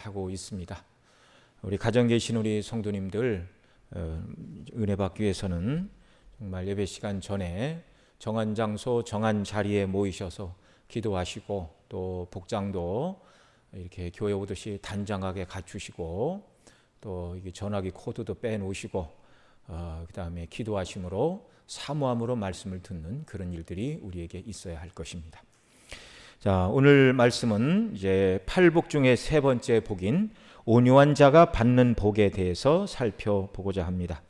하고 있습니다. 우리 가정 계신 우리 성도님들 은혜 받기 위해서는 정말 예배 시간 전에 정한 장소 정한 자리에 모이셔서 기도하시고 또 복장도 이렇게 교회 오듯이 단장하게 갖추시고 또 이게 전화기 코드도 빼놓으시고 그다음에 기도하심으로 사모함으로 말씀을 듣는 그런 일들이 우리에게 있어야 할 것입니다. 자, 오늘 말씀은 이제 팔복 중에 세 번째 복인 온유한 자가 받는 복에 대해서 살펴보고자 합니다.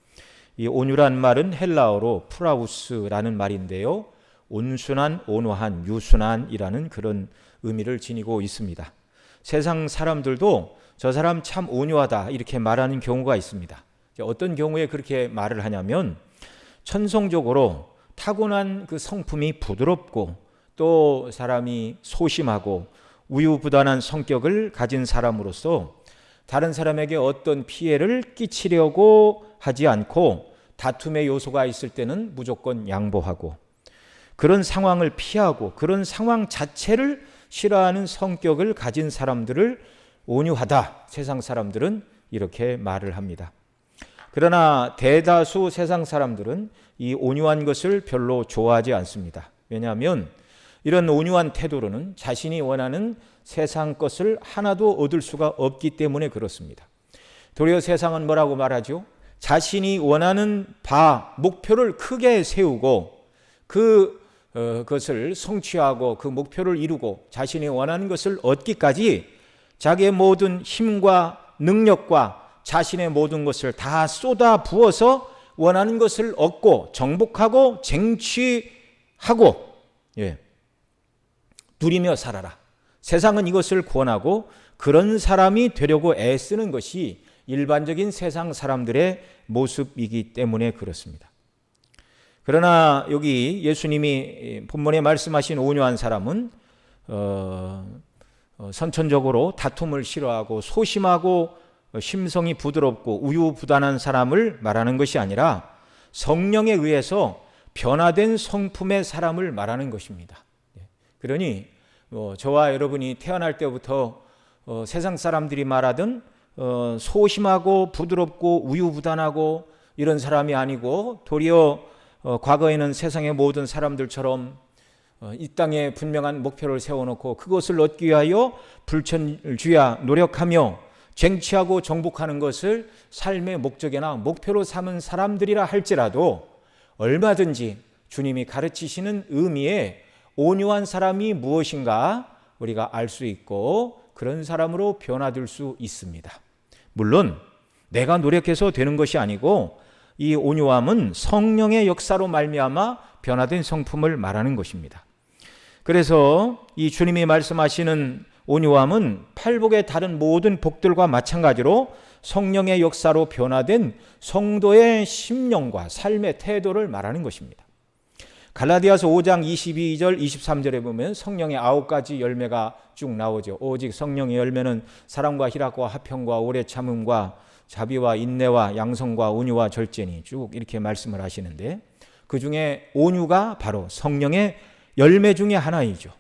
이 온유란 말은 헬라어로 프라우스라는 말인데요, 온순한, 온화한, 유순한이라는 그런 의미를 지니고 있습니다. 세상 사람들도 저 사람 참 온유하다 이렇게 말하는 경우가 있습니다. 어떤 경우에 그렇게 말을 하냐면 천성적으로 타고난 그 성품이 부드럽고 또 사람이 소심하고 우유부단한 성격을 가진 사람으로서 다른 사람에게 어떤 피해를 끼치려고 하지 않고 다툼의 요소가 있을 때는 무조건 양보하고 그런 상황을 피하고 그런 상황 자체를 싫어하는 성격을 가진 사람들을 온유하다, 세상 사람들은 이렇게 말을 합니다. 그러나 대다수 세상 사람들은 이 온유한 것을 별로 좋아하지 않습니다. 왜냐하면 이런 온유한 태도로는 자신이 원하는 세상 것을 하나도 얻을 수가 없기 때문에 그렇습니다. 도리어 세상은 뭐라고 말하죠? 자신이 원하는 목표를 크게 세우고 그것을 성취하고 그 목표를 이루고 자신이 원하는 것을 얻기까지 자기의 모든 힘과 능력과 자신의 모든 것을 다 쏟아 부어서 원하는 것을 얻고 정복하고 쟁취하고 누리며 살아라. 세상은 이것을 권하고 그런 사람이 되려고 애쓰는 것이 일반적인 세상 사람들의 모습이기 때문에 그렇습니다. 그러나 여기 예수님이 본문에 말씀하신 온유한 사람은 선천적으로 다툼을 싫어하고 소심하고 심성이 부드럽고 우유부단한 사람을 말하는 것이 아니라 성령에 의해서 변화된 성품의 사람을 말하는 것입니다. 그러니 저와 여러분이 태어날 때부터 세상 사람들이 말하던 소심하고 부드럽고 우유부단하고 이런 사람이 아니고 도리어 과거에는 세상의 모든 사람들처럼 이 땅에 분명한 목표를 세워놓고 그것을 얻기 위하여 불천주야 노력하며 쟁취하고 정복하는 것을 삶의 목적이나 목표로 삼은 사람들이라 할지라도 얼마든지 주님이 가르치시는 의미의 온유한 사람이 무엇인가 우리가 알 수 있고 그런 사람으로 변화될 수 있습니다. 물론 내가 노력해서 되는 것이 아니고 이 온유함은 성령의 역사로 말미암아 변화된 성품을 말하는 것입니다. 그래서 이 주님이 말씀하시는 온유함은 팔복의 다른 모든 복들과 마찬가지로 성령의 역사로 변화된 성도의 심령과 삶의 태도를 말하는 것입니다. 갈라디아서 5장 22절 23절에 보면 성령의 9가지 열매가 쭉 나오죠. 오직 성령의 열매는 사랑과 희락과 화평과 오래 참음과 자비와 인내와 양성과 온유와 절제니 쭉 이렇게 말씀을 하시는데 그 중에 온유가 바로 성령의 열매 중에 하나이죠.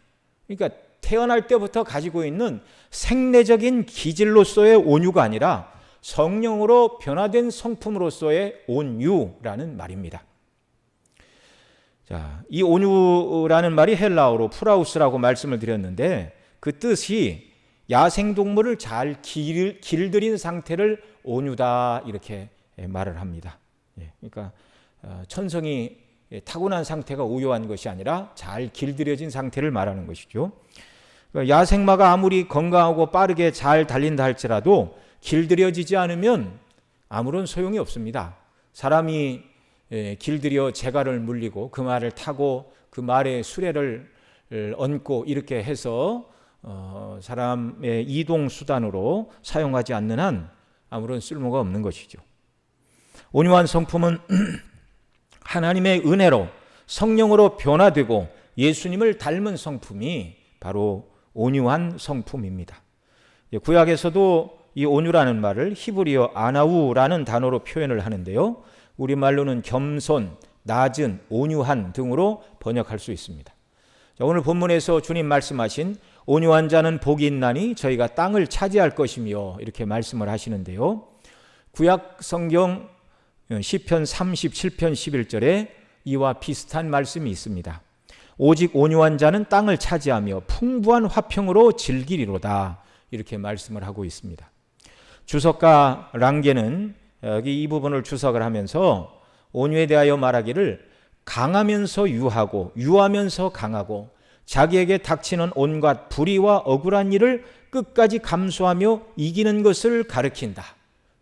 그러니까 태어날 때부터 가지고 있는 생내적인 기질로서의 온유가 아니라 성령으로 변화된 성품으로서의 온유라는 말입니다. 자, 이 온유라는 말이 헬라어로 프라우스라고 말씀을 드렸는데 그 뜻이 야생동물을 잘 길들인 상태를 온유다 이렇게 말을 합니다. 그러니까 천성이 타고난 상태가 우유한 것이 아니라 잘 길들여진 상태를 말하는 것이죠. 야생마가 아무리 건강하고 빠르게 잘 달린다 할지라도 길들여지지 않으면 아무런 소용이 없습니다. 사람이 길들여 재갈을 물리고 그 말을 타고 그 말에 수레를 얹고 이렇게 해서 사람의 이동 수단으로 사용하지 않는 한 아무런 쓸모가 없는 것이죠. 온유한 성품은 하나님의 은혜로 성령으로 변화되고 예수님을 닮은 성품이 바로 온유한 성품입니다. 구약에서도 이 온유라는 말을 히브리어 아나우라는 단어로 표현을 하는데요, 우리말로는 겸손, 낮은, 온유한 등으로 번역할 수 있습니다. 자, 오늘 본문에서 주님 말씀하신 온유한 자는 복이 있나니 저희가 땅을 차지할 것이며 이렇게 말씀을 하시는데요. 구약 성경 시편 37편 11절에 이와 비슷한 말씀이 있습니다. 오직 온유한 자는 땅을 차지하며 풍부한 화평으로 즐기리로다, 이렇게 말씀을 하고 있습니다. 주석가 랑게는 여기 이 부분을 주석을 하면서 온유에 대하여 말하기를 강하면서 유하고 유하면서 강하고 자기에게 닥치는 온갖 불의와 억울한 일을 끝까지 감수하며 이기는 것을 가리킨다.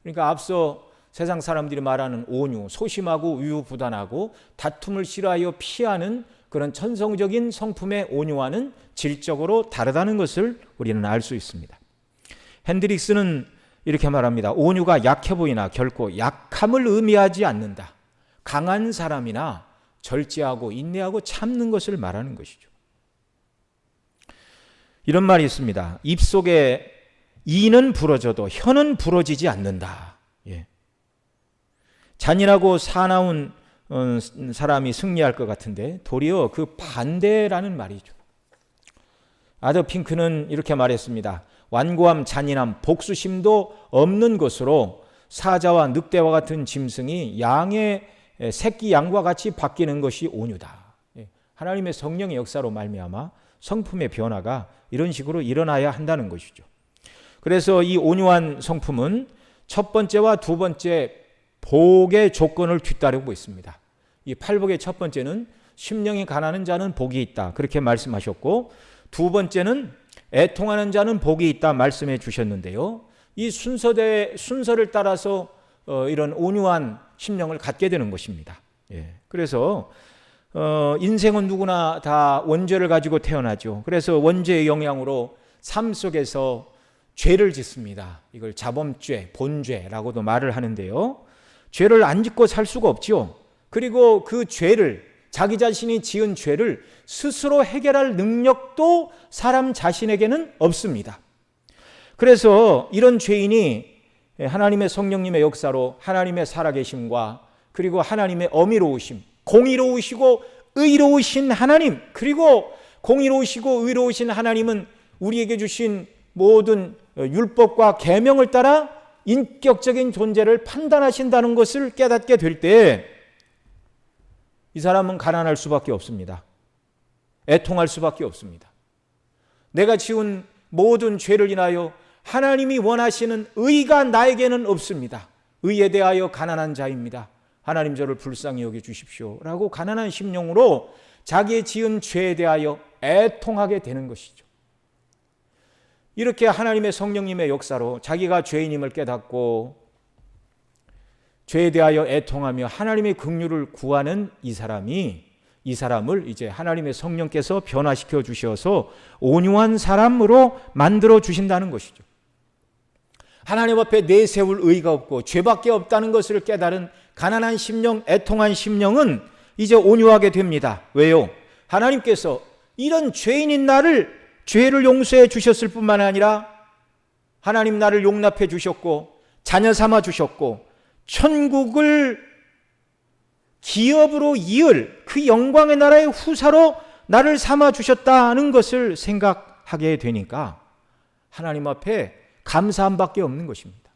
그러니까 앞서 세상 사람들이 말하는 온유, 소심하고 우유부단하고 다툼을 싫어하여 피하는 그런 천성적인 성품의 온유와는 질적으로 다르다는 것을 우리는 알 수 있습니다. 핸드릭스는 이렇게 말합니다. 온유가 약해 보이나 결코 약함을 의미하지 않는다. 강한 사람이나 절제하고 인내하고 참는 것을 말하는 것이죠. 이런 말이 있습니다. 입속에 이는 부러져도 혀는 부러지지 않는다. 예. 잔인하고 사나운 사람이 승리할 것 같은데 도리어 그 반대라는 말이죠. 아더 핑크는 이렇게 말했습니다. 완고함, 잔인함, 복수심도 없는 것으로 사자와 늑대와 같은 짐승이 양의 새끼 양과 같이 바뀌는 것이 온유다. 하나님의 성령의 역사로 말미암아 성품의 변화가 이런 식으로 일어나야 한다는 것이죠. 그래서 이 온유한 성품은 첫 번째와 두 번째 복의 조건을 뒤따르고 있습니다. 이 팔복의 첫 번째는 심령이 가난한 자는 복이 있다, 그렇게 말씀하셨고, 두 번째는 애통하는 자는 복이 있다 말씀해 주셨는데요. 이 순서를 따라서 이런 온유한 심령을 갖게 되는 것입니다. 예. 그래서 인생은 누구나 다 원죄를 가지고 태어나죠. 그래서 원죄의 영향으로 삶 속에서 죄를 짓습니다. 이걸 자범죄, 본죄라고도 말을 하는데요. 죄를 안 짓고 살 수가 없지요. 그리고 그 죄를, 자기 자신이 지은 죄를 스스로 해결할 능력도 사람 자신에게는 없습니다. 그래서 이런 죄인이 하나님의 성령님의 역사로 하나님의 살아계심과 그리고 하나님의 어미로우심, 공의로우시고 의로우신 하나님, 그리고 공의로우시고 의로우신 하나님은 우리에게 주신 모든 율법과 계명을 따라 인격적인 존재를 판단하신다는 것을 깨닫게 될 때 이 사람은 가난할 수밖에 없습니다. 애통할 수밖에 없습니다. 내가 지은 모든 죄를 인하여 하나님이 원하시는 의가 나에게는 없습니다. 의에 대하여 가난한 자입니다. 하나님 저를 불쌍히 여겨 주십시오 라고 가난한 심령으로 자기의 지은 죄에 대하여 애통하게 되는 것이죠. 이렇게 하나님의 성령님의 역사로 자기가 죄인임을 깨닫고 죄에 대하여 애통하며 하나님의 긍휼을 구하는 이 사람을 이제 하나님의 성령께서 변화시켜 주셔서 온유한 사람으로 만들어 주신다는 것이죠. 하나님 앞에 내세울 의가 없고 죄밖에 없다는 것을 깨달은 가난한 심령, 애통한 심령은 이제 온유하게 됩니다. 왜요? 하나님께서 이런 죄인인 나를 죄를 용서해 주셨을 뿐만 아니라 하나님 나를 용납해 주셨고 자녀 삼아 주셨고 천국을 기업으로 이을 그 영광의 나라의 후사로 나를 삼아 주셨다는 것을 생각하게 되니까 하나님 앞에 감사함밖에 없는 것입니다.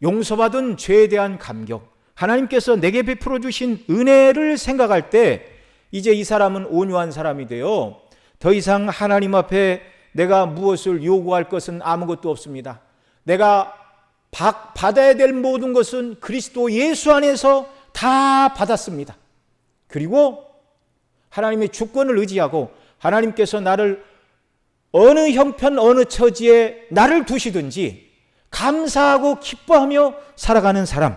용서받은 죄에 대한 감격, 하나님께서 내게 베풀어 주신 은혜를 생각할 때 이제 이 사람은 온유한 사람이 되어 더 이상 하나님 앞에 내가 무엇을 요구할 것은 아무것도 없습니다. 내가 받아야 될 모든 것은 그리스도 예수 안에서 다 받았습니다. 그리고 하나님의 주권을 의지하고 하나님께서 나를 어느 형편 어느 처지에 나를 두시든지 감사하고 기뻐하며 살아가는 사람,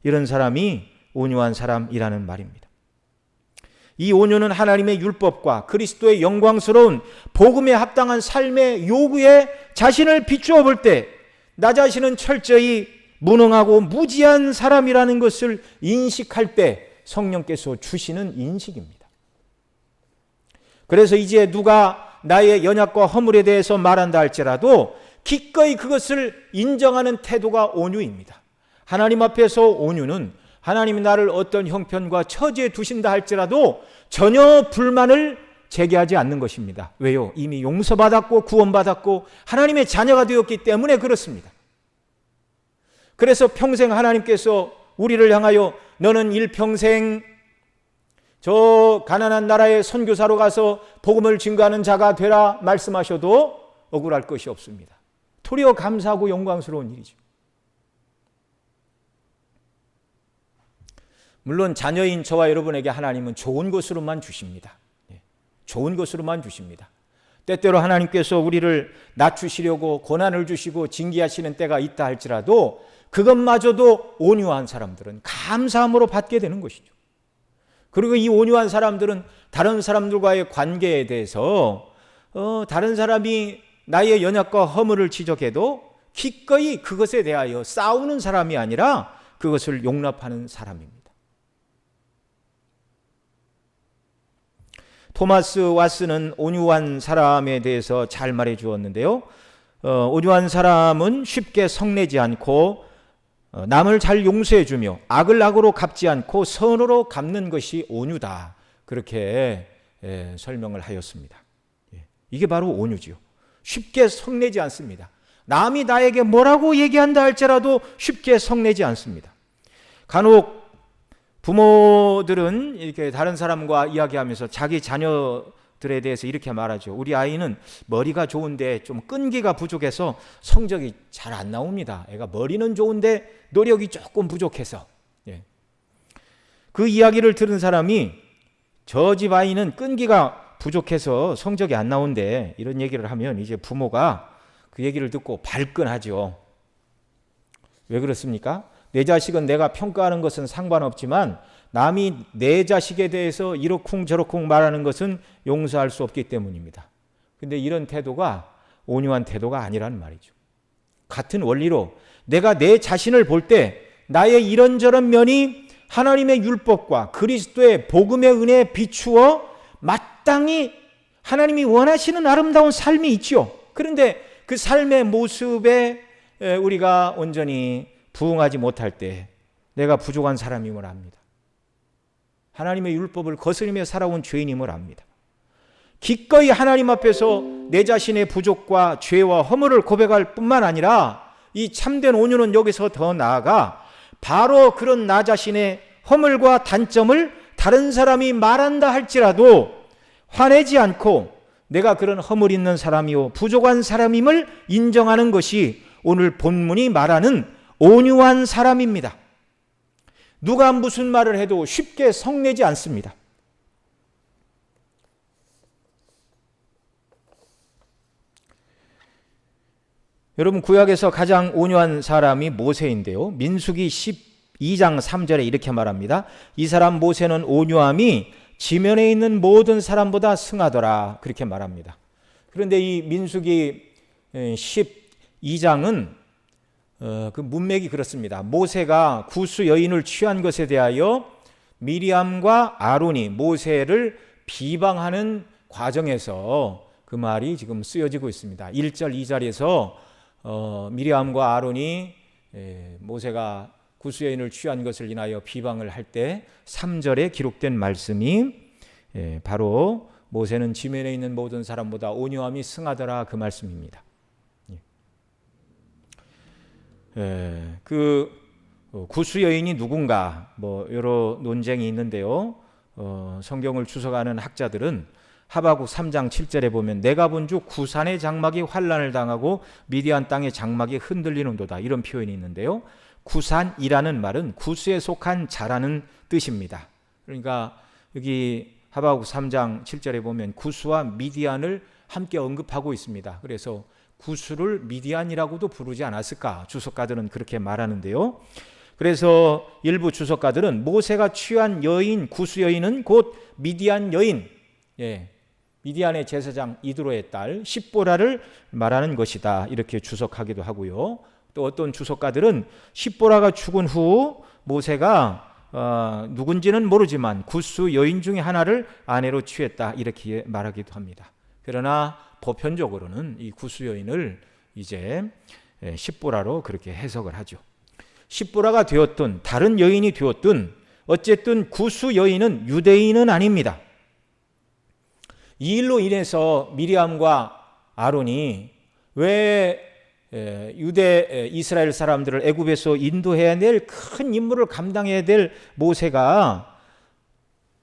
이런 사람이 온유한 사람이라는 말입니다. 이 온유는 하나님의 율법과 그리스도의 영광스러운 복음에 합당한 삶의 요구에 자신을 비추어 볼 때 나 자신은 철저히 무능하고 무지한 사람이라는 것을 인식할 때 성령께서 주시는 인식입니다. 그래서 이제 누가 나의 연약과 허물에 대해서 말한다 할지라도 기꺼이 그것을 인정하는 태도가 온유입니다. 하나님 앞에서 온유는 하나님이 나를 어떤 형편과 처지에 두신다 할지라도 전혀 불만을 제기하지 않는 것입니다. 왜요? 이미 용서받았고 구원받았고 하나님의 자녀가 되었기 때문에 그렇습니다. 그래서 평생 하나님께서 우리를 향하여 너는 일평생 저 가난한 나라의 선교사로 가서 복음을 증거하는 자가 되라 말씀하셔도 억울할 것이 없습니다. 도리어 감사하고 영광스러운 일이죠. 물론 자녀인 저와 여러분에게 하나님은 좋은 것으로만 주십니다. 좋은 것으로만 주십니다. 때때로 하나님께서 우리를 낮추시려고 고난을 주시고 징계하시는 때가 있다 할지라도 그것마저도 온유한 사람들은 감사함으로 받게 되는 것이죠. 그리고 이 온유한 사람들은 다른 사람들과의 관계에 대해서 다른 사람이 나의 연약과 허물을 지적해도 기꺼이 그것에 대하여 싸우는 사람이 아니라 그것을 용납하는 사람입니다. 토마스 왓슨은 온유한 사람에 대해서 잘 말해 주었는데요. 온유한 사람은 쉽게 성내지 않고 남을 잘 용서해 주며 악을 악으로 갚지 않고 선으로 갚는 것이 온유다. 그렇게 설명을 하였습니다. 이게 바로 온유지요. 쉽게 성내지 않습니다. 남이 나에게 뭐라고 얘기한다 할지라도 쉽게 성내지 않습니다. 간혹 부모들은 이렇게 다른 사람과 이야기하면서 자기 자녀들에 대해서 이렇게 말하죠. 우리 아이는 머리가 좋은데 좀 끈기가 부족해서 성적이 잘 안 나옵니다. 애가 머리는 좋은데 노력이 조금 부족해서. 그 이야기를 들은 사람이 저 집 아이는 끈기가 부족해서 성적이 안 나온대 이런 얘기를 하면 이제 부모가 그 얘기를 듣고 발끈하죠. 왜 그렇습니까? 내 자식은 내가 평가하는 것은 상관없지만 남이 내 자식에 대해서 이러쿵저러쿵 말하는 것은 용서할 수 없기 때문입니다. 그런데 이런 태도가 온유한 태도가 아니라는 말이죠. 같은 원리로 내가 내 자신을 볼 때 나의 이런저런 면이 하나님의 율법과 그리스도의 복음의 은혜에 비추어 마땅히 하나님이 원하시는 아름다운 삶이 있죠. 그런데 그 삶의 모습에 우리가 온전히 부응하지 못할 때 내가 부족한 사람임을 압니다. 하나님의 율법을 거스리며 살아온 죄인임을 압니다. 기꺼이 하나님 앞에서 내 자신의 부족과 죄와 허물을 고백할 뿐만 아니라 이 참된 온유는 여기서 더 나아가 바로 그런 나 자신의 허물과 단점을 다른 사람이 말한다 할지라도 화내지 않고 내가 그런 허물 있는 사람이요 부족한 사람임을 인정하는 것이 오늘 본문이 말하는 온유한 사람입니다. 누가 무슨 말을 해도 쉽게 성내지 않습니다. 여러분 구약에서 가장 온유한 사람이 모세인데요. 민수기 12장 3절에 이렇게 말합니다. 이 사람 모세는 온유함이 지면에 있는 모든 사람보다 승하더라. 그렇게 말합니다. 그런데 이 민수기 12장은 그 문맥이 그렇습니다. 모세가 구스 여인을 취한 것에 대하여 미리암과 아론이 모세를 비방하는 과정에서 그 말이 지금 쓰여지고 있습니다. 1절 2절에서 미리암과 아론이 모세가 구스 여인을 취한 것을 인하여 비방을 할 때 3절에 기록된 말씀이 바로 모세는 지면에 있는 모든 사람보다 온유함이 승하더라 그 말씀입니다. 그 구스 여인이 누군가 여러 논쟁이 있는데요. 성경을 주석하는 학자들은 하박국 3장 7절에 보면 내가 본즉 구산의 장막이 환난을 당하고 미디안 땅의 장막이 흔들리는도다 이런 표현이 있는데요. 구산이라는 말은 구스에 속한 자라는 뜻입니다. 그러니까 여기 하박국 3장 7절에 보면 구스와 미디안을 함께 언급하고 있습니다. 그래서 구스를 미디안이라고도 부르지 않았을까 주석가들은 그렇게 말하는데요. 그래서 일부 주석가들은 모세가 취한 여인 구스 여인은 곧 미디안 여인 미디안의 제사장 이드로의 딸 십보라를 말하는 것이다 이렇게 주석하기도 하고요. 또 어떤 주석가들은 십보라가 죽은 후 모세가 누군지는 모르지만 구스 여인 중에 하나를 아내로 취했다 이렇게 말하기도 합니다. 그러나 보편적으로는 이 구스 여인을 이제 십보라로 그렇게 해석을 하죠. 십보라가 되었든 다른 여인이 되었든 어쨌든 구수 여인은 유대인은 아닙니다. 이 일로 인해서 미리암과 아론이 왜 유대 이스라엘 사람들을 애굽에서 인도해야 될 큰 임무를 감당해야 될 모세가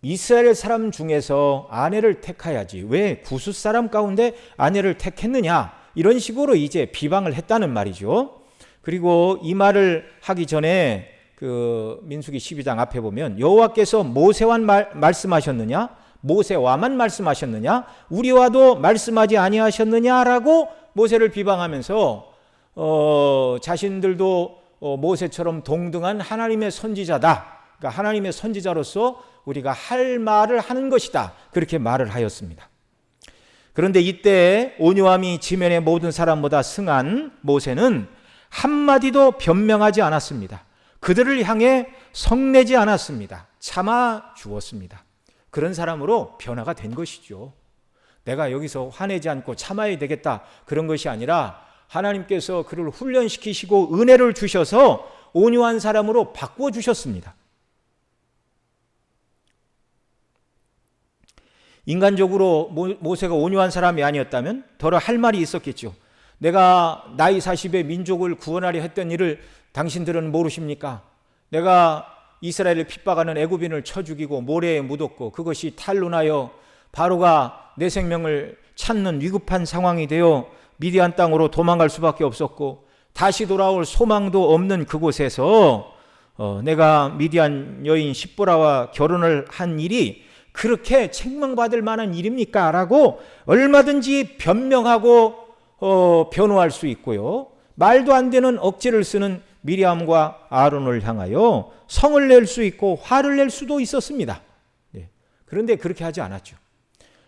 이스라엘 사람 중에서 아내를 택해야지 왜 구스 사람 가운데 아내를 택했느냐, 이런 식으로 이제 비방을 했다는 말이죠. 그리고 이 말을 하기 전에 그 민수기 12장 앞에 보면 여호와께서 모세와만 말씀하셨느냐, 모세와만 말씀하셨느냐, 우리와도 말씀하지 아니하셨느냐라고 모세를 비방하면서 자신들도 모세처럼 동등한 하나님의 선지자다. 그러니까 하나님의 선지자로서 우리가 할 말을 하는 것이다. 그렇게 말을 하였습니다. 그런데 이때 온유함이 지면의 모든 사람보다 승한 모세는 한마디도 변명하지 않았습니다. 그들을 향해 성내지 않았습니다. 참아 주었습니다. 그런 사람으로 변화가 된 것이죠. 내가 여기서 화내지 않고 참아야 되겠다, 그런 것이 아니라 하나님께서 그를 훈련시키시고 은혜를 주셔서 온유한 사람으로 바꾸어 주셨습니다. 인간적으로 모세가 온유한 사람이 아니었다면 더러 할 말이 있었겠죠. 내가 나이 40에 민족을 구원하려 했던 일을 당신들은 모르십니까? 내가 이스라엘을 핍박하는 애굽인을 쳐 죽이고 모래에 묻었고 그것이 탄로 나여 바로가 내 생명을 찾는 위급한 상황이 되어 미디안 땅으로 도망갈 수밖에 없었고 다시 돌아올 소망도 없는 그곳에서 내가 미디안 여인 십보라와 결혼을 한 일이 그렇게 책망받을 만한 일입니까? 라고 얼마든지 변명하고 변호할 수 있고요. 말도 안 되는 억지를 쓰는 미리암과 아론을 향하여 성을 낼 수 있고 화를 낼 수도 있었습니다. 그런데 그렇게 하지 않았죠.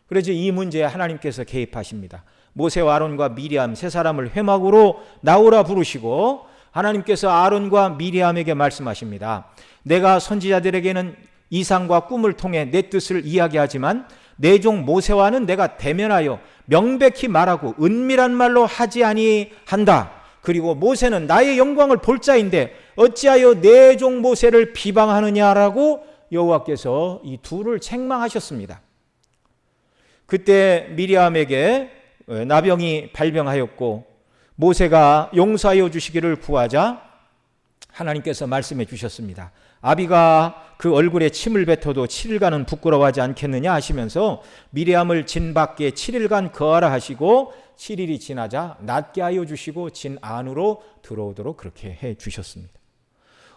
그래서 이 문제에 하나님께서 개입하십니다. 모세와 아론과 미리암 세 사람을 회막으로 나오라 부르시고 하나님께서 아론과 미리암에게 말씀하십니다. 내가 선지자들에게는 이상과 꿈을 통해 내 뜻을 이야기하지만 내 종 모세와는 내가 대면하여 명백히 말하고 은밀한 말로 하지 아니한다. 그리고 모세는 나의 영광을 볼 자인데 어찌하여 내 종 모세를 비방하느냐라고 여호와께서 이 둘을 책망하셨습니다. 그때 미리암에게 나병이 발병하였고 모세가 용서하여 주시기를 구하자 하나님께서 말씀해 주셨습니다. 아비가 그 얼굴에 침을 뱉어도 7일간은 부끄러워하지 않겠느냐 하시면서 미리암을 진 밖에 7일간 거하라 하시고 7일이 지나자 낫게 하여 주시고 진 안으로 들어오도록 그렇게 해 주셨습니다.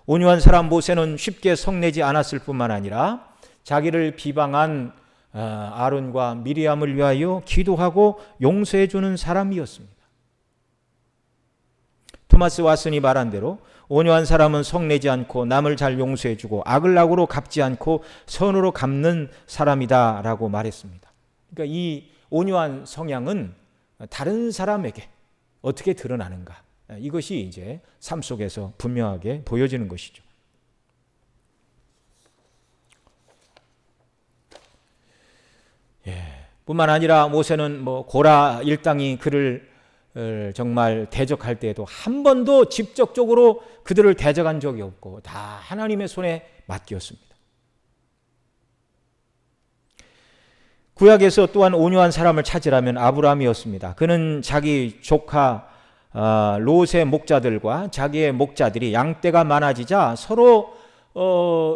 온유한 사람 모세는 쉽게 성내지 않았을 뿐만 아니라 자기를 비방한 아론과 미리암을 위하여 기도하고 용서해 주는 사람이었습니다. 토마스 왓슨이 말한 대로 온유한 사람은 성내지 않고 남을 잘 용서해 주고 악을 악으로 갚지 않고 선으로 갚는 사람이다 라고 말했습니다. 그러니까 이 온유한 성향은 다른 사람에게 어떻게 드러나는가, 이것이 이제 삶 속에서 분명하게 보여지는 것이죠. 뿐만 아니라 모세는 고라 일당이 그를 정말 대적할 때에도 한 번도 직접적으로 그들을 대적한 적이 없고 다 하나님의 손에 맡겼습니다. 구약에서 또한 온유한 사람을 찾으라면 아브라함이었습니다. 그는 자기 조카 롯의 목자들과 자기의 목자들이 양떼가 많아지자 서로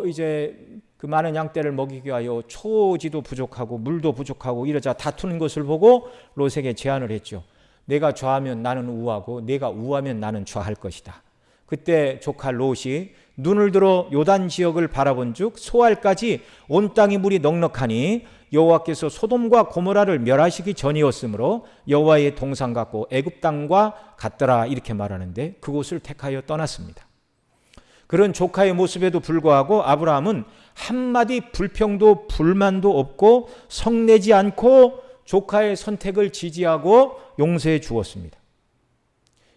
이제 그 많은 양떼를 먹이기 위하여 초지도 부족하고 물도 부족하고 이러자 다투는 것을 보고 롯에게 제안을 했죠. 내가 좌하면 나는 우하고 내가 우하면 나는 좌할 것이다. 그때 조카 롯이 눈을 들어 요단 지역을 바라본즉 소알까지 온 땅이 물이 넉넉하니 여호와께서 소돔과 고모라를 멸하시기 전이었으므로 여호와의 동상 같고 애굽 땅과 같더라, 이렇게 말하는데 그곳을 택하여 떠났습니다. 그런 조카의 모습에도 불구하고 아브라함은 한마디 불평도 불만도 없고 성내지 않고 조카의 선택을 지지하고 용서해 주었습니다.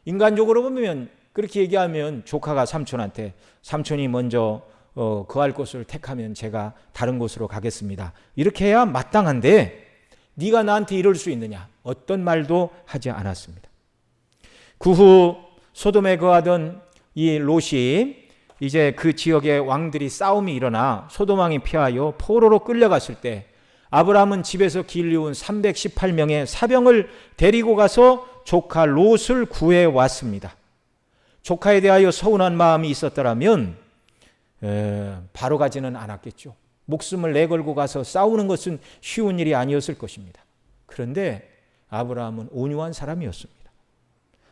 인간적으로 보면 그렇게 얘기하면 조카가 삼촌한테 삼촌이 먼저 거할 곳을 택하면 제가 다른 곳으로 가겠습니다, 이렇게 해야 마땅한데 네가 나한테 이럴 수 있느냐, 어떤 말도 하지 않았습니다. 그 후 소돔에 거하던 이 롯이 이제 그 지역의 왕들이 싸움이 일어나 소돔왕이 피하여 포로로 끌려갔을 때 아브라함은 집에서 길리운 318명의 사병을 데리고 가서 조카 롯을 구해 왔습니다. 조카에 대하여 서운한 마음이 있었더라면 바로 가지는 않았겠죠. 목숨을 내걸고 가서 싸우는 것은 쉬운 일이 아니었을 것입니다. 그런데 아브라함은 온유한 사람이었습니다.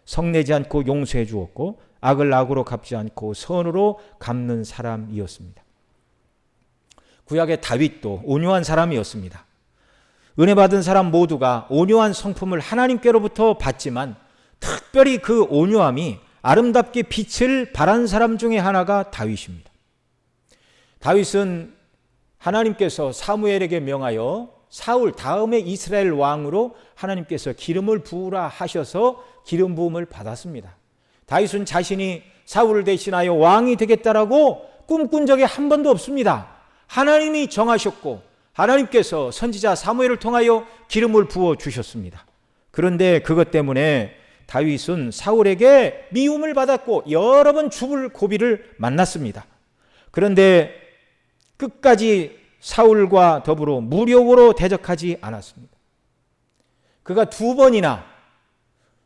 성내지 않고 용서해 주었고 악을 악으로 갚지 않고 선으로 갚는 사람이었습니다. 구약의 다윗도 온유한 사람이었습니다. 은혜 받은 사람 모두가 온유한 성품을 하나님께로부터 받지만 특별히 그 온유함이 아름답게 빛을 발한 사람 중에 하나가 다윗입니다. 다윗은 하나님께서 사무엘에게 명하여 사울 다음에 이스라엘 왕으로 하나님께서 기름을 부으라 하셔서 기름 부음을 받았습니다. 다윗은 자신이 사울을 대신하여 왕이 되겠다라고 꿈꾼 적이 한 번도 없습니다. 하나님이 정하셨고 하나님께서 선지자 사무엘을 통하여 기름을 부어 주셨습니다. 그런데 그것 때문에 다윗은 사울에게 미움을 받았고 여러 번 죽을 고비를 만났습니다. 그런데 끝까지 사울과 더불어 무력으로 대적하지 않았습니다. 그가 두 번이나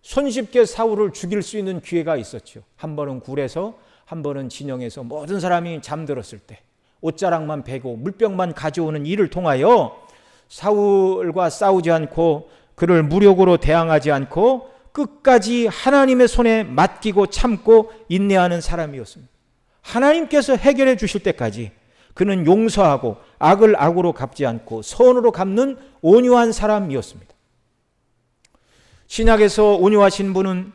손쉽게 사울을 죽일 수 있는 기회가 있었죠. 한 번은 굴에서, 한 번은 진영에서 모든 사람이 잠들었을 때 옷자락만 베고 물병만 가져오는 일을 통하여 사울과 싸우지 않고 그를 무력으로 대항하지 않고 끝까지 하나님의 손에 맡기고 참고 인내하는 사람이었습니다. 하나님께서 해결해 주실 때까지 그는 용서하고 악을 악으로 갚지 않고 선으로 갚는 온유한 사람이었습니다. 신약에서 온유하신 분은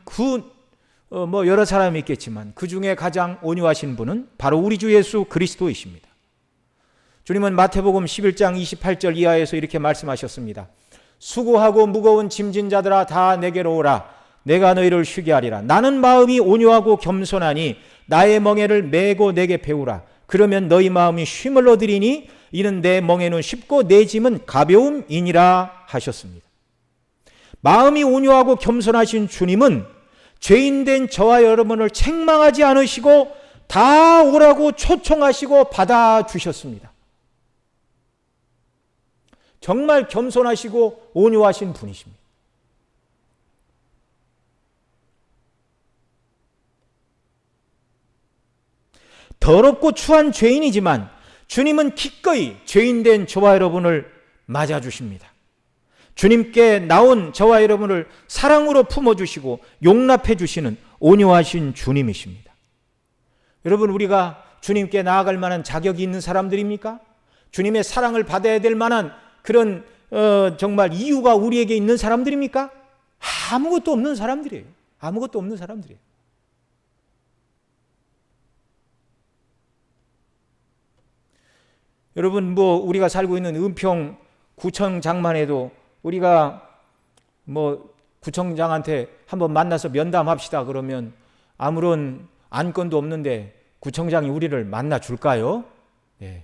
여러 사람이 있겠지만 그 중에 가장 온유하신 분은 바로 우리 주 예수 그리스도이십니다. 주님은 마태복음 11장 28절 이하에서 이렇게 말씀하셨습니다. 수고하고 무거운 짐진 자들아 다 내게로 오라. 내가 너희를 쉬게 하리라. 나는 마음이 온유하고 겸손하니 나의 멍에를 메고 내게 배우라. 그러면 너희 마음이 쉼을 얻으리니 이는 내 멍에는 쉽고 내 짐은 가벼움이니라 하셨습니다. 마음이 온유하고 겸손하신 주님은 죄인된 저와 여러분을 책망하지 않으시고 다 오라고 초청하시고 받아주셨습니다. 정말 겸손하시고 온유하신 분이십니다. 더럽고 추한 죄인이지만 주님은 기꺼이 죄인된 저와 여러분을 맞아주십니다. 주님께 나온 저와 여러분을 사랑으로 품어주시고 용납해 주시는 온유하신 주님이십니다. 여러분, 우리가 주님께 나아갈 만한 자격이 있는 사람들입니까? 주님의 사랑을 받아야 될 만한 그런 정말 이유가 우리에게 있는 사람들입니까? 아무것도 없는 사람들이에요. 아무것도 없는 사람들이에요. 여러분, 우리가 살고 있는 은평 구청장만 해도 우리가 구청장한테 한번 만나서 면담합시다 그러면 아무런 안건도 없는데 구청장이 우리를 만나 줄까요? 예,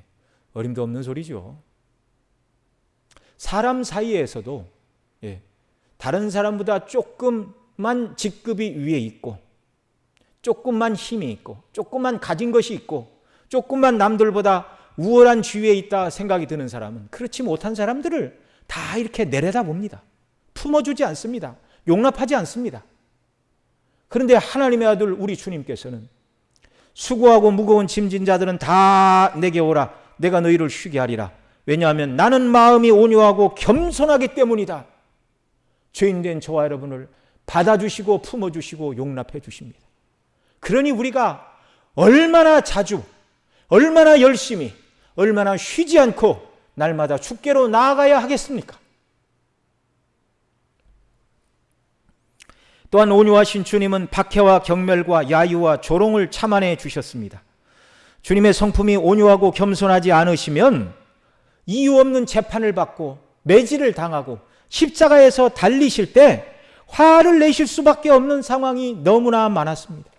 어림도 없는 소리죠. 사람 사이에서도 다른 사람보다 조금만 직급이 위에 있고 조금만 힘이 있고 조금만 가진 것이 있고 조금만 남들보다 우월한 지위에 있다 생각이 드는 사람은 그렇지 못한 사람들을 다 이렇게 내려다봅니다. 품어주지 않습니다. 용납하지 않습니다. 그런데 하나님의 아들 우리 주님께서는 수고하고 무거운 짐진 자들은 다 내게 오라. 내가 너희를 쉬게 하리라. 왜냐하면 나는 마음이 온유하고 겸손하기 때문이다. 죄인된 저와 여러분을 받아주시고 품어주시고 용납해 주십니다. 그러니 우리가 얼마나 자주, 얼마나 열심히, 얼마나 쉬지 않고 날마다 주께로 나아가야 하겠습니까? 또한 온유하신 주님은 박해와 경멸과 야유와 조롱을 참아내 주셨습니다. 주님의 성품이 온유하고 겸손하지 않으시면 이유 없는 재판을 받고 매질을 당하고 십자가에서 달리실 때 화를 내실 수밖에 없는 상황이 너무나 많았습니다.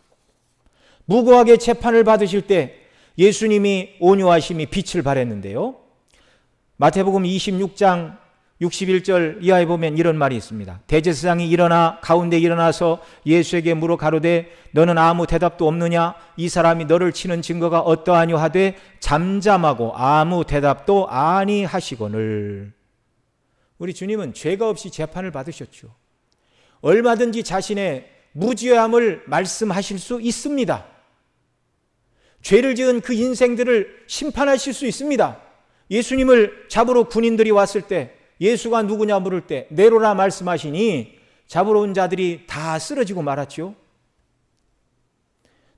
무고하게 재판을 받으실 때 예수님이 온유하심이 빛을 발했는데요. 마태복음 26장 61절 이하에 보면 이런 말이 있습니다. 대제사장이 가운데 일어나서 예수에게 물어 가로되 너는 아무 대답도 없느냐? 이 사람이 너를 치는 증거가 어떠하뇨 하되 잠잠하고 아무 대답도 아니하시거늘. 우리 주님은 죄가 없이 재판을 받으셨죠. 얼마든지 자신의 무죄함을 말씀하실 수 있습니다. 죄를 지은 그 인생들을 심판하실 수 있습니다. 예수님을 잡으러 군인들이 왔을 때 예수가 누구냐 물을 때 네로라 말씀하시니 잡으러 온 자들이 다 쓰러지고 말았죠.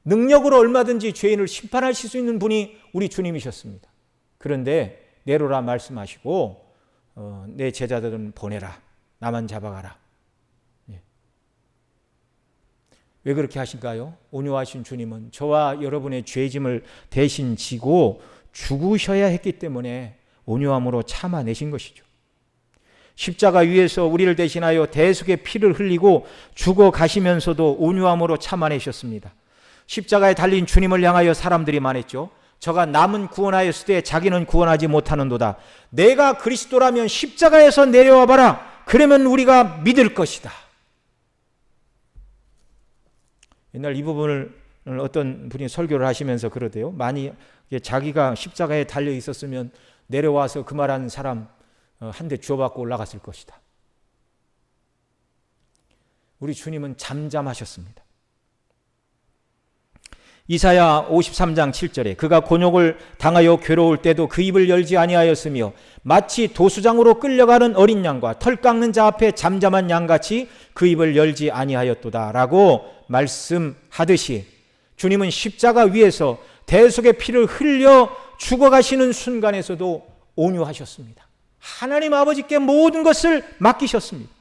능력으로 얼마든지 죄인을 심판하실 수 있는 분이 우리 주님이셨습니다. 그런데 네로라 말씀하시고 내 제자들은 보내라. 나만 잡아가라. 왜 그렇게 하실까요? 온유하신 주님은 저와 여러분의 죄짐을 대신 지고 죽으셔야 했기 때문에 온유함으로 참아내신 것이죠. 십자가 위에서 우리를 대신하여 대속의 피를 흘리고 죽어가시면서도 온유함으로 참아내셨습니다. 십자가에 달린 주님을 향하여 사람들이 말했죠. 저가 남은 구원하였을 때 자기는 구원하지 못하는도다. 내가 그리스도라면 십자가에서 내려와 봐라. 그러면 우리가 믿을 것이다. 옛날 이 부분을 어떤 분이 설교를 하시면서 그러대요. 만약 자기가 십자가에 달려 있었으면 내려와서 그 말한 사람 한 대 주워받고 올라갔을 것이다. 우리 주님은 잠잠하셨습니다. 이사야 53장 7절에 그가 곤욕을 당하여 괴로울 때도 그 입을 열지 아니하였으며 마치 도수장으로 끌려가는 어린 양과 털 깎는 자 앞에 잠잠한 양같이 그 입을 열지 아니하였도다 라고 말씀하듯이 주님은 십자가 위에서 대속의 피를 흘려 죽어가시는 순간에서도 온유하셨습니다. 하나님 아버지께 모든 것을 맡기셨습니다.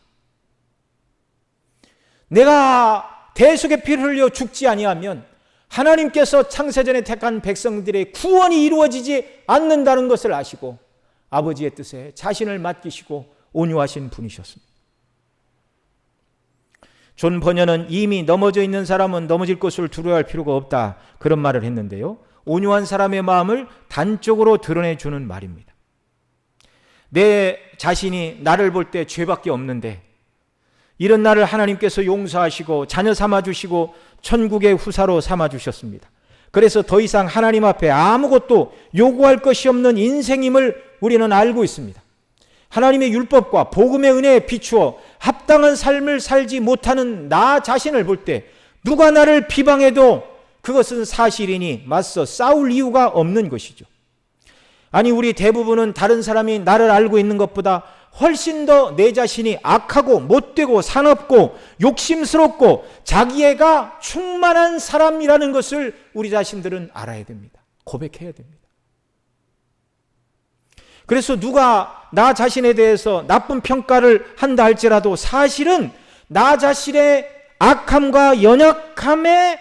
내가 대속의 피를 흘려 죽지 아니하면 하나님께서 창세전에 택한 백성들의 구원이 이루어지지 않는다는 것을 아시고 아버지의 뜻에 자신을 맡기시고 온유하신 분이셨습니다. 존 버녀는 이미 넘어져 있는 사람은 넘어질 것을 두려워할 필요가 없다 그런 말을 했는데요. 온유한 사람의 마음을 단적으로 드러내주는 말입니다. 내 자신이 나를 볼 때 죄밖에 없는데 이런 나를 하나님께서 용서하시고 자녀 삼아주시고 천국의 후사로 삼아주셨습니다. 그래서 더 이상 하나님 앞에 아무것도 요구할 것이 없는 인생임을 우리는 알고 있습니다. 하나님의 율법과 복음의 은혜에 비추어 합당한 삶을 살지 못하는 나 자신을 볼 때 누가 나를 비방해도 그것은 사실이니 맞서 싸울 이유가 없는 것이죠. 아니 우리 대부분은 다른 사람이 나를 알고 있는 것보다 훨씬 더 내 자신이 악하고 못되고 사납고 욕심스럽고 자기애가 충만한 사람이라는 것을 우리 자신들은 알아야 됩니다. 고백해야 됩니다. 그래서 누가 나 자신에 대해서 나쁜 평가를 한다 할지라도 사실은 나 자신의 악함과 연약함에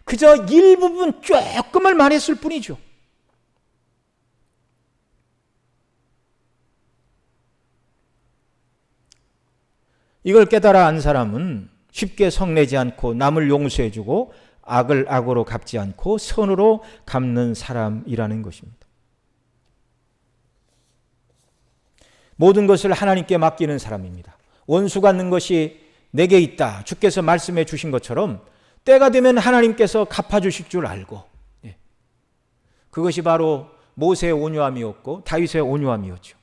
그저 일부분 조금을 말했을 뿐이죠. 이걸 깨달아 안 사람은 쉽게 성내지 않고 남을 용서해주고 악을 악으로 갚지 않고 선으로 갚는 사람이라는 것입니다. 모든 것을 하나님께 맡기는 사람입니다. 원수 갚는 것이 내게 있다. 주께서 말씀해 주신 것처럼 때가 되면 하나님께서 갚아주실 줄 알고 그것이 바로 모세의 온유함이었고 다윗의 온유함이었죠.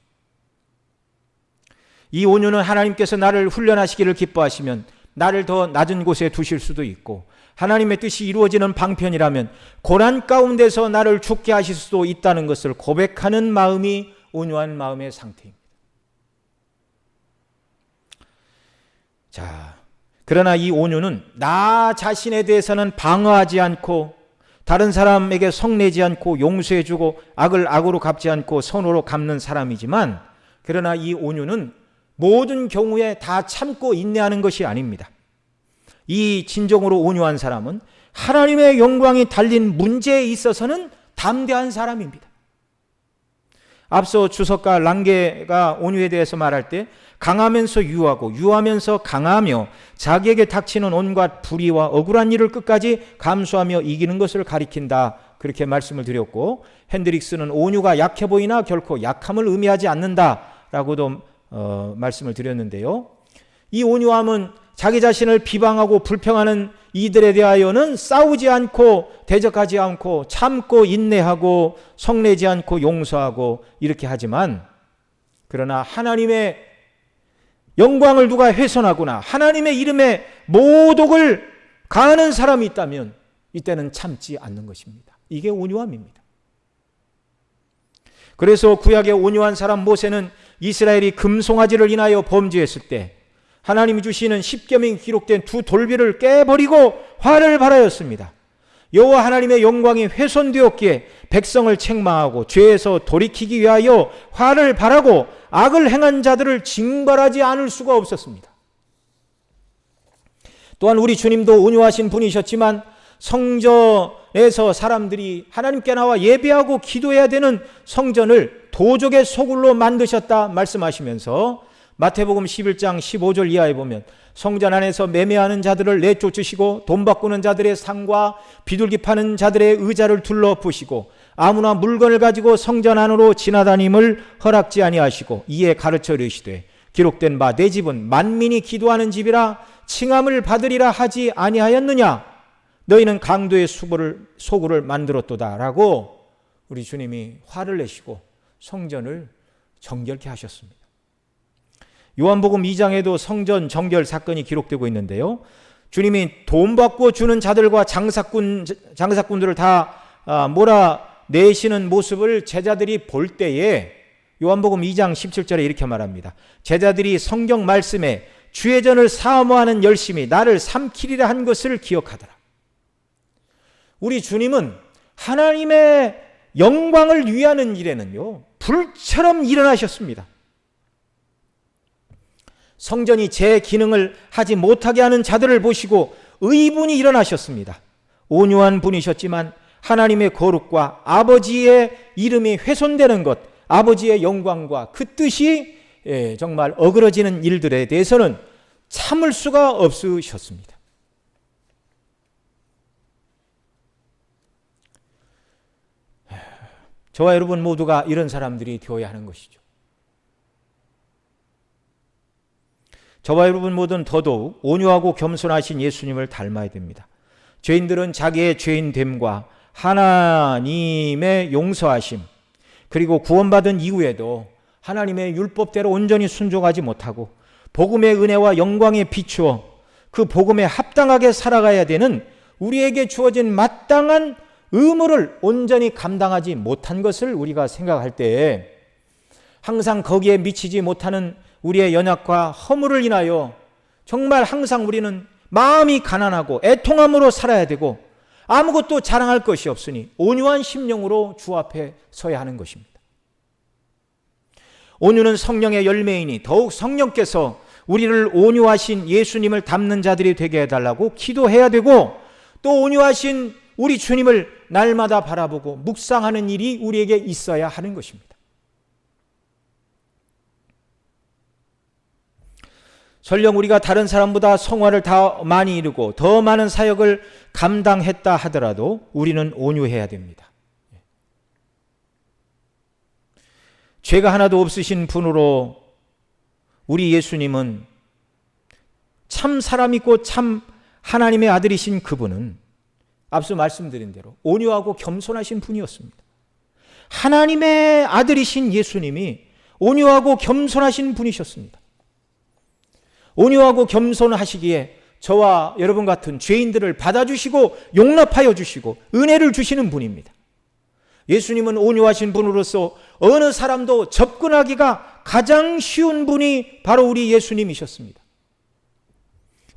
이 온유는 하나님께서 나를 훈련하시기를 기뻐하시면 나를 더 낮은 곳에 두실 수도 있고 하나님의 뜻이 이루어지는 방편이라면 고난 가운데서 나를 죽게 하실 수도 있다는 것을 고백하는 마음이 온유한 마음의 상태입니다. 자, 그러나 이 온유는 나 자신에 대해서는 방어하지 않고 다른 사람에게 성내지 않고 용서해주고 악을 악으로 갚지 않고 선으로 갚는 사람이지만 그러나 이 온유는 모든 경우에 다 참고 인내하는 것이 아닙니다. 이 진정으로 온유한 사람은 하나님의 영광이 달린 문제에 있어서는 담대한 사람입니다. 앞서 주석가 랑게가 온유에 대해서 말할 때 강하면서 유하고 유하면서 강하며 자기에게 닥치는 온갖 불의와 억울한 일을 끝까지 감수하며 이기는 것을 가리킨다 그렇게 말씀을 드렸고 핸드릭스는 온유가 약해 보이나 결코 약함을 의미하지 않는다라고도 말씀을 드렸는데요. 이 온유함은 자기 자신을 비방하고 불평하는 이들에 대하여는 싸우지 않고 대적하지 않고 참고 인내하고 성내지 않고 용서하고 이렇게 하지만, 그러나 하나님의 영광을 누가 훼손하거나 하나님의 이름에 모독을 가하는 사람이 있다면 이때는 참지 않는 것입니다. 이게 온유함입니다. 그래서 구약의 온유한 사람 모세는 이스라엘이 금송아지를 인하여 범죄했을 때 하나님이 주시는 십계명이 기록된 두 돌비를 깨버리고 화를 발하였습니다. 여호와 하나님의 영광이 훼손되었기에 백성을 책망하고 죄에서 돌이키기 위하여 화를 발하고 악을 행한 자들을 징벌하지 않을 수가 없었습니다. 또한 우리 주님도 온유하신 분이셨지만 성전에서 사람들이 하나님께 나와 예배하고 기도해야 되는 성전을 도적의 소굴로 만드셨다 말씀하시면서 마태복음 11장 15절 이하에 보면 성전 안에서 매매하는 자들을 내쫓으시고 돈 바꾸는 자들의 상과 비둘기 파는 자들의 의자를 둘러부시고 아무나 물건을 가지고 성전 안으로 지나다님을 허락지 아니하시고 이에 가르쳐 이르시되 기록된 바 내 집은 만민이 기도하는 집이라 칭함을 받으리라 하지 아니하였느냐? 너희는 강도의 소굴을 만들었도다 라고 우리 주님이 화를 내시고 성전을 정결케 하셨습니다. 요한복음 2장에도 성전 정결 사건이 기록되고 있는데요. 주님이 돈 받고 주는 자들과 장사꾼들을 다 몰아내시는 모습을 제자들이 볼 때에 요한복음 2장 17절에 이렇게 말합니다. 제자들이 성경 말씀에 주의 전을 사모하는 열심히 나를 삼키리라 한 것을 기억하더라. 우리 주님은 하나님의 영광을 위하는 일에는요, 불처럼 일어나셨습니다. 성전이 제 기능을 하지 못하게 하는 자들을 보시고 의분이 일어나셨습니다. 온유한 분이셨지만 하나님의 거룩과 아버지의 이름이 훼손되는 것, 아버지의 영광과 그 뜻이 정말 어그러지는 일들에 대해서는 참을 수가 없으셨습니다. 저와 여러분 모두가 이런 사람들이 되어야 하는 것이죠. 저와 여러분 모두는 더더욱 온유하고 겸손하신 예수님을 닮아야 됩니다. 죄인들은 자기의 죄인됨과 하나님의 용서하심, 그리고 구원받은 이후에도 하나님의 율법대로 온전히 순종하지 못하고 복음의 은혜와 영광에 비추어 그 복음에 합당하게 살아가야 되는 우리에게 주어진 마땅한 의무를 온전히 감당하지 못한 것을 우리가 생각할 때에 항상 거기에 미치지 못하는 우리의 연약과 허물을 인하여 정말 항상 우리는 마음이 가난하고 애통함으로 살아야 되고 아무것도 자랑할 것이 없으니 온유한 심령으로 주 앞에 서야 하는 것입니다. 온유는 성령의 열매이니 더욱 성령께서 우리를 온유하신 예수님을 닮는 자들이 되게 해달라고 기도해야 되고, 또 온유하신 우리 주님을 날마다 바라보고 묵상하는 일이 우리에게 있어야 하는 것입니다. 설령 우리가 다른 사람보다 성화를 더 많이 이루고 더 많은 사역을 감당했다 하더라도 우리는 온유해야 됩니다. 죄가 하나도 없으신 분으로 우리 예수님은 참 사람이고 참 하나님의 아들이신 그분은 앞서 말씀드린 대로 온유하고 겸손하신 분이었습니다. 하나님의 아들이신 예수님이 온유하고 겸손하신 분이셨습니다. 온유하고 겸손하시기에 저와 여러분 같은 죄인들을 받아주시고 용납하여 주시고 은혜를 주시는 분입니다. 예수님은 온유하신 분으로서 어느 사람도 접근하기가 가장 쉬운 분이 바로 우리 예수님이셨습니다.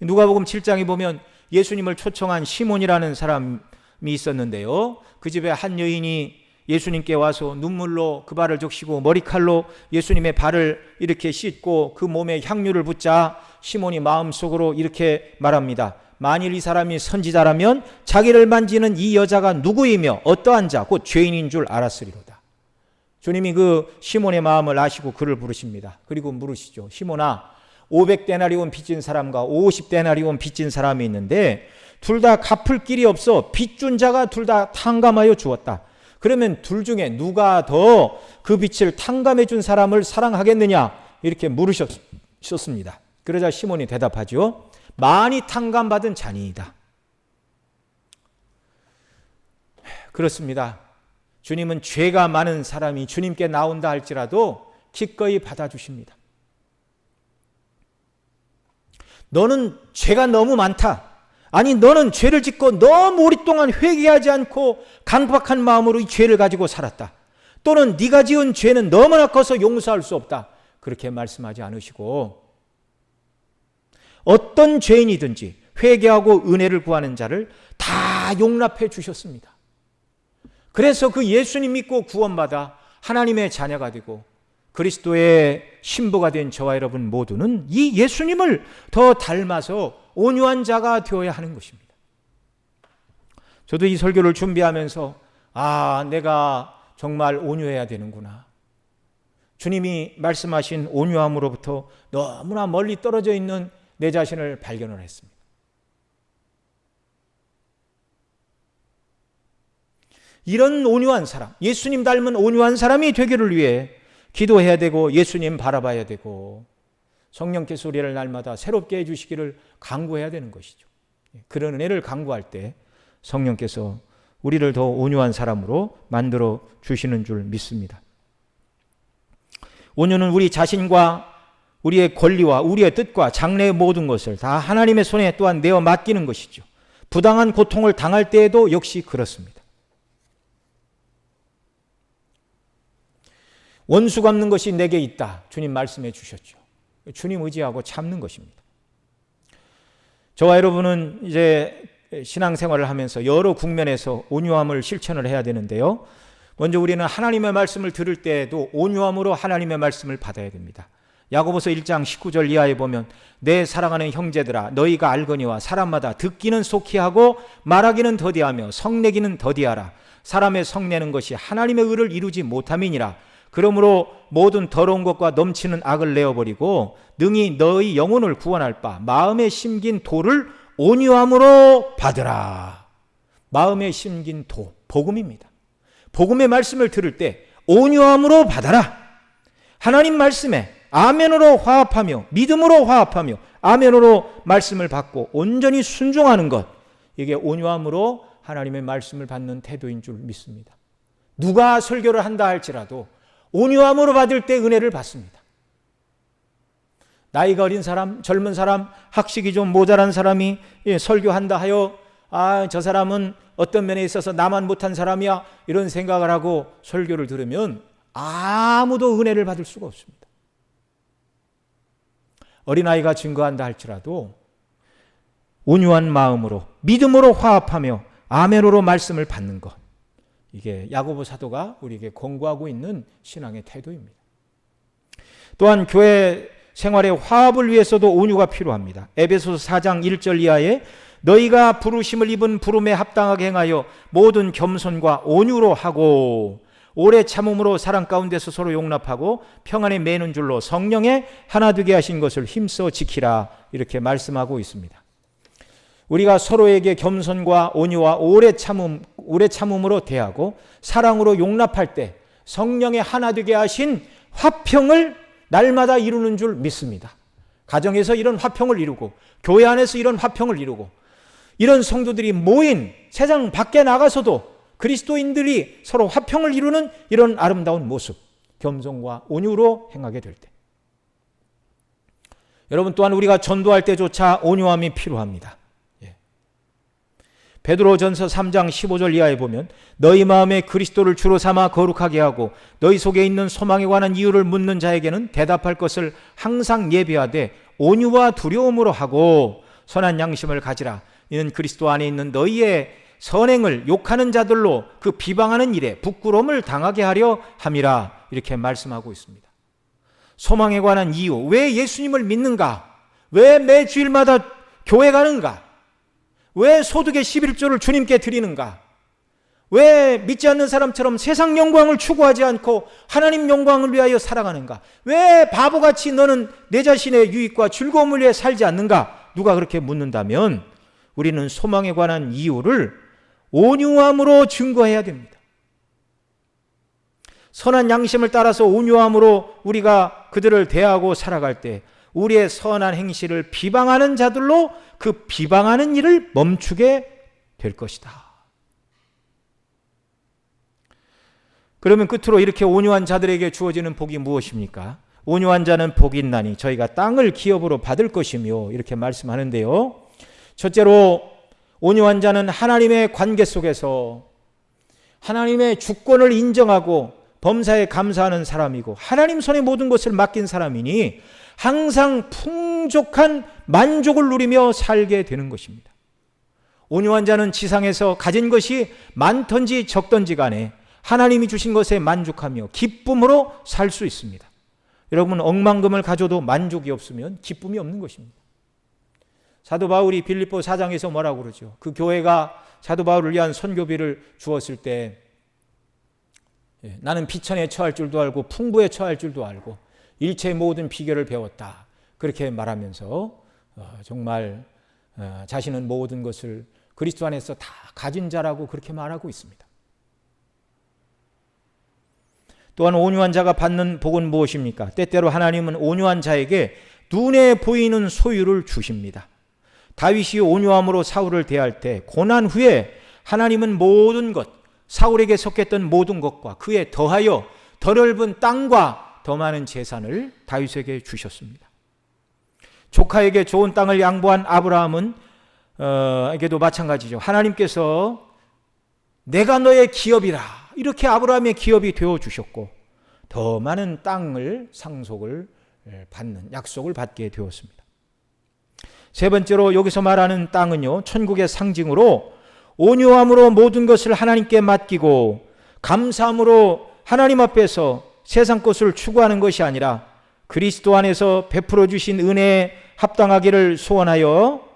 누가복음 7장에 보면 예수님을 초청한 시몬이라는 사람이 있었는데요. 그 집에 한 여인이 예수님께 와서 눈물로 그 발을 적시고 머리칼로 예수님의 발을 이렇게 씻고 그 몸에 향유를 붓자 시몬이 마음속으로 이렇게 말합니다. 만일 이 사람이 선지자라면 자기를 만지는 이 여자가 누구이며 어떠한 자 곧 죄인인 줄 알았으리로다. 주님이 그 시몬의 마음을 아시고 그를 부르십니다. 그리고 물으시죠. 시몬아, 500데나리온 빚진 사람과 50데나리온 빚진 사람이 있는데 둘 다 갚을 길이 없어 빚준 자가 둘 다 탕감하여 주었다. 그러면 둘 중에 누가 더 그 빚을 탕감해 준 사람을 사랑하겠느냐? 이렇게 물으셨습니다. 그러자 시몬이 대답하죠. 많이 탕감받은 자니이다. 그렇습니다. 주님은 죄가 많은 사람이 주님께 나온다 할지라도 기꺼이 받아주십니다. 너는 죄가 너무 많다. 아니, 너는 죄를 짓고 너무 오랫동안 회개하지 않고 강박한 마음으로 이 죄를 가지고 살았다. 또는 네가 지은 죄는 너무나 커서 용서할 수 없다. 그렇게 말씀하지 않으시고 어떤 죄인이든지 회개하고 은혜를 구하는 자를 다 용납해 주셨습니다. 그래서 그 예수님 믿고 구원받아 하나님의 자녀가 되고 그리스도의 신부가 된 저와 여러분 모두는 이 예수님을 더 닮아서 온유한 자가 되어야 하는 것입니다. 저도 이 설교를 준비하면서 내가 정말 온유해야 되는구나. 주님이 말씀하신 온유함으로부터 너무나 멀리 떨어져 있는 내 자신을 발견을 했습니다. 이런 온유한 사람, 예수님 닮은 온유한 사람이 되기를 위해 기도해야 되고 예수님 바라봐야 되고 성령께서 우리를 날마다 새롭게 해주시기를 간구해야 되는 것이죠. 그런 은혜를 간구할 때 성령께서 우리를 더 온유한 사람으로 만들어 주시는 줄 믿습니다. 온유는 우리 자신과 우리의 권리와 우리의 뜻과 장래의 모든 것을 다 하나님의 손에 또한 내어 맡기는 것이죠. 부당한 고통을 당할 때에도 역시 그렇습니다. 원수 갚는 것이 내게 있다. 주님 말씀해 주셨죠. 주님 의지하고 참는 것입니다. 저와 여러분은 이제 신앙생활을 하면서 여러 국면에서 온유함을 실천을 해야 되는데요. 먼저 우리는 하나님의 말씀을 들을 때에도 온유함으로 하나님의 말씀을 받아야 됩니다. 야고보서 1장 19절 이하에 보면 내 사랑하는 형제들아 너희가 알거니와 사람마다 듣기는 속히 하고 말하기는 더디하며 성내기는 더디하라. 사람의 성내는 것이 하나님의 의를 이루지 못함이니라. 그러므로 모든 더러운 것과 넘치는 악을 내어버리고 능히 너희 영혼을 구원할 바 마음에 심긴 도를 온유함으로 받으라. 마음에 심긴 도, 복음입니다. 복음의 말씀을 들을 때 온유함으로 받아라. 하나님 말씀에 아멘으로 화합하며 믿음으로 화합하며 아멘으로 말씀을 받고 온전히 순종하는 것, 이게 온유함으로 하나님의 말씀을 받는 태도인 줄 믿습니다. 누가 설교를 한다 할지라도 온유함으로 받을 때 은혜를 받습니다. 나이가 어린 사람, 젊은 사람, 학식이 좀 모자란 사람이 설교한다 하여 저 사람은 어떤 면에 있어서 나만 못한 사람이야 이런 생각을 하고 설교를 들으면 아무도 은혜를 받을 수가 없습니다. 어린아이가 증거한다 할지라도 온유한 마음으로 믿음으로 화합하며 아멘으로 말씀을 받는 것, 이게 야고보 사도가 우리에게 권고하고 있는 신앙의 태도입니다. 또한 교회 생활의 화합을 위해서도 온유가 필요합니다. 에베소서 4장 1절 이하에 너희가 부르심을 입은 부름에 합당하게 행하여 모든 겸손과 온유로 하고 오래 참음으로 사랑 가운데서 서로 용납하고 평안에 매는 줄로 성령에 하나 되게 하신 것을 힘써 지키라, 이렇게 말씀하고 있습니다. 우리가 서로에게 겸손과 온유와 오래 참음으로 대하고 사랑으로 용납할 때 성령에 하나 되게 하신 화평을 날마다 이루는 줄 믿습니다. 가정에서 이런 화평을 이루고 교회 안에서 이런 화평을 이루고 이런 성도들이 모인 세상 밖에 나가서도 그리스도인들이 서로 화평을 이루는 이런 아름다운 모습, 겸손과 온유로 행하게 될 때, 여러분, 또한 우리가 전도할 때조차 온유함이 필요합니다. 베드로전서 3장 15절 이하에 보면 너희 마음에 그리스도를 주로 삼아 거룩하게 하고 너희 속에 있는 소망에 관한 이유를 묻는 자에게는 대답할 것을 항상 예비하되 온유와 두려움으로 하고 선한 양심을 가지라. 이는 그리스도 안에 있는 너희의 선행을 욕하는 자들로 그 비방하는 일에 부끄러움을 당하게 하려 함이라, 이렇게 말씀하고 있습니다. 소망에 관한 이유, 왜 예수님을 믿는가? 왜 매 주일마다 교회 가는가? 왜 소득의 11조를 주님께 드리는가? 왜 믿지 않는 사람처럼 세상 영광을 추구하지 않고 하나님 영광을 위하여 살아가는가? 왜 바보같이 너는 내 자신의 유익과 즐거움을 위해 살지 않는가? 누가 그렇게 묻는다면 우리는 소망에 관한 이유를 온유함으로 증거해야 됩니다. 선한 양심을 따라서 온유함으로 우리가 그들을 대하고 살아갈 때 우리의 선한 행실을 비방하는 자들로 그 비방하는 일을 멈추게 될 것이다. 그러면 끝으로 이렇게 온유한 자들에게 주어지는 복이 무엇입니까? 온유한 자는 복이 있나니 저희가 땅을 기업으로 받을 것이며 이렇게 말씀하는데요. 첫째로 온유한 자는 하나님의 관계 속에서 하나님의 주권을 인정하고 범사에 감사하는 사람이고 하나님 손에 모든 것을 맡긴 사람이니 항상 풍족한 만족을 누리며 살게 되는 것입니다. 온유한 자는 지상에서 가진 것이 많든지 적든지 간에 하나님이 주신 것에 만족하며 기쁨으로 살 수 있습니다. 여러분, 억만금을 가져도 만족이 없으면 기쁨이 없는 것입니다. 사도 바울이 빌립보 4장에서 뭐라고 그러죠? 그 교회가 사도 바울을 위한 선교비를 주었을 때 나는 비천에 처할 줄도 알고 풍부에 처할 줄도 알고 일체의 모든 비결을 배웠다. 그렇게 말하면서 정말 자신은 모든 것을 그리스도 안에서 다 가진 자라고 그렇게 말하고 있습니다. 또한 온유한 자가 받는 복은 무엇입니까? 때때로 하나님은 온유한 자에게 눈에 보이는 소유를 주십니다. 다윗이 온유함으로 사울을 대할 때 고난 후에 하나님은 모든 것, 사울에게 속했던 모든 것과 그에 더하여 더 넓은 땅과 더 많은 재산을 다윗에게 주셨습니다. 조카에게 좋은 땅을 양보한 아브라함은 에게도 마찬가지죠. 하나님께서 내가 너의 기업이라 이렇게 아브라함의 기업이 되어주셨고 더 많은 땅을 상속을 받는 약속을 받게 되었습니다. 세 번째로 여기서 말하는 땅은요, 천국의 상징으로 온유함으로 모든 것을 하나님께 맡기고 감사함으로 하나님 앞에서 세상 것을 추구하는 것이 아니라 그리스도 안에서 베풀어 주신 은혜에 합당하기를 소원하여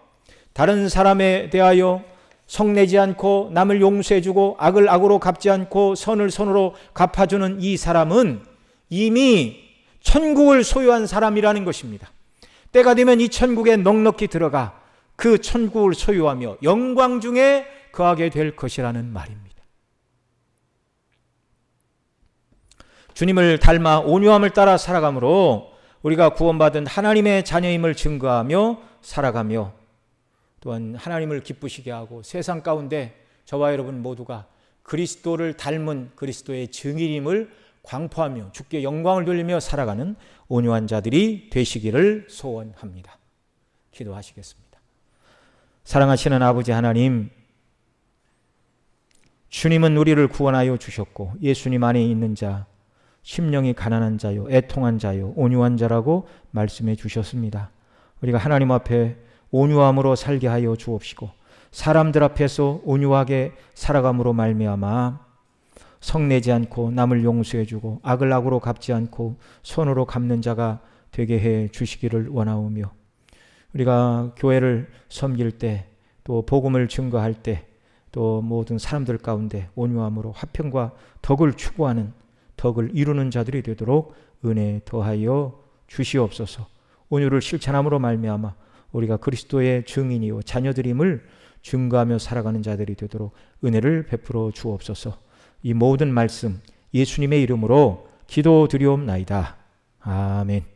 다른 사람에 대하여 성내지 않고 남을 용서해주고 악을 악으로 갚지 않고 선을 선으로 갚아주는 이 사람은 이미 천국을 소유한 사람이라는 것입니다. 때가 되면 이 천국에 넉넉히 들어가 그 천국을 소유하며 영광 중에 거하게 될 것이라는 말입니다. 주님을 닮아 온유함을 따라 살아가므로 우리가 구원받은 하나님의 자녀임을 증거하며 살아가며 또한 하나님을 기쁘시게 하고 세상 가운데 저와 여러분 모두가 그리스도를 닮은 그리스도의 증인임을 광포하며 주께 영광을 돌리며 살아가는 온유한 자들이 되시기를 소원합니다. 기도하시겠습니다. 사랑하시는 아버지 하나님, 주님은 우리를 구원하여 주셨고 예수님 안에 있는 자, 심령이 가난한 자요, 애통한 자요, 온유한 자라고 말씀해 주셨습니다. 우리가 하나님 앞에 온유함으로 살게 하여 주옵시고 사람들 앞에서 온유하게 살아감으로 말미암아 성내지 않고 남을 용서해주고 악을 악으로 갚지 않고 손으로 갚는 자가 되게 해 주시기를 원하오며 우리가 교회를 섬길 때 또 복음을 증거할 때 또 모든 사람들 가운데 온유함으로 화평과 덕을 추구하는 덕을 이루는 자들이 되도록 은혜 더하여 주시옵소서. 온유를 실천함으로 말미암아 우리가 그리스도의 증인이요 자녀들임을 증거하며 살아가는 자들이 되도록 은혜를 베풀어 주옵소서. 이 모든 말씀 예수님의 이름으로 기도드리옵나이다. 아멘.